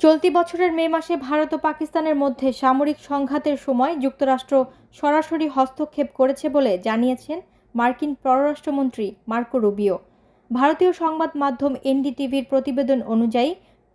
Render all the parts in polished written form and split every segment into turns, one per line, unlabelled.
চলতি বছরের মে মাসে ভারত ও পাকিস্তানের মধ্যে সামরিক সংঘাতের সময় যুক্তরাষ্ট্র সরাসরি হস্তক্ষেপ করেছে বলে জানিয়েছেন মার্কিন পররাষ্ট্রমন্ত্রী মার্কো রুবিও। ভারতীয় সংবাদ মাধ্যম এনডিটিভির প্রতিবেদন অনুযায়ী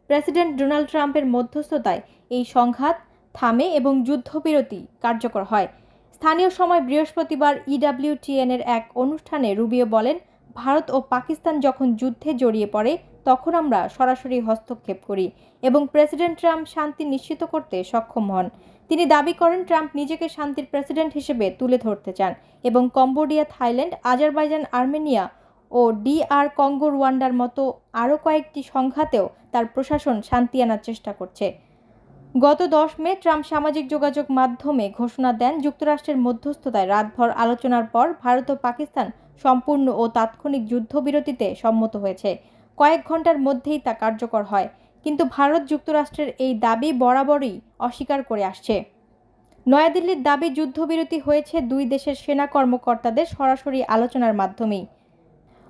প্রেসিডেন্ট ডোনাল্ড ট্রাম্পের মধ্যস্থতায় এই সংঘাত থামে এবং যুদ্ধবিরতি কার্যকর হয়। স্থানীয় সময় বৃহস্পতিবার ইডব্লিউটিএন-এর এক অনুষ্ঠানে রুবিও বলেন, ভারত ও পাকিস্তান যখন যুদ্ধে জড়িয়ে পড়ে তখন আমরা সরাসরি হস্তক্ষেপ করি এবং প্রেসিডেন্ট ট্রাম্প শান্তি নিশ্চিত করতে সক্ষম হন। তিনি দাবি করেন, ট্রাম্প নিজেকে শান্তির প্রেসিডেন্ট হিসেবে তুলে ধরতে চান এবং কম্বোডিয়া, থাইল্যান্ড, আজারবাইজান, আর্মেনিয়া ও DR কঙ্গো, রুয়ান্ডার মতো আরও কয়েকটি সংঘাতেও তার প্রশাসন শান্তি আনার চেষ্টা করছে। গত 10 মে ট্রাম্প সামাজিক যোগাযোগ মাধ্যমে ঘোষণা দেন, যুক্তরাষ্ট্রের মধ্যস্থতায় রাতভর আলোচনার পর ভারত ও পাকিস্তান সম্পূর্ণ ও তাৎক্ষণিক যুদ্ধবিরতিতে সম্মত হয়েছে। কয়েক ঘন্টার মধ্যেই তা কার্যকর হয়, কিন্তু ভারত যুক্তরাষ্ট্রের এই দাবি বরাবরই অস্বীকার করে আসছে। নয়াদিল্লির দাবি, যুদ্ধবিরতি হয়েছে দুই দেশের সেনা কর্মকর্তাদের সরাসরি আলোচনার মাধ্যমেই।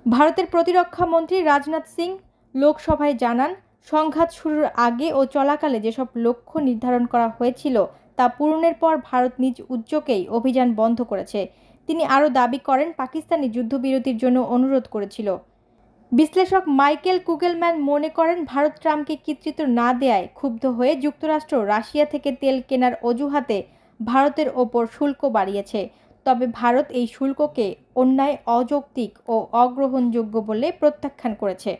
ভারতের প্রতিরক্ষা মন্ত্রী রাজনাথ সিং লোকসভায় জানান, সংঘাত শুরুর আগে ও চলাকালে যেসব লক্ষ্য নির্ধারণ করা হয়েছিল তা পূরণের পর ভারত নিজ উদ্যোগেই অভিযান বন্ধ করেছে। তিনি আরও দাবি করেন, পাকিস্তানি যুদ্ধবিরতির জন্য অনুরোধ করেছিল। বিশ্লেষক মাইকেল কুগেলম্যান মনে করেন, ভারত ট্রাম্পকে কৃতিত্ব না দেয়ায় ক্ষুব্ধ হয়ে যুক্তরাষ্ট্র রাশিয়া থেকে তেল কেনার অজুহাতে ভারতের ওপর শুল্ক বাড়িয়েছে। তবে ভারত এই শুল্ককে অন্যায়, অযৌক্তিক ও অগ্রহণযোগ্য বলে প্রত্যাখ্যান করেছে।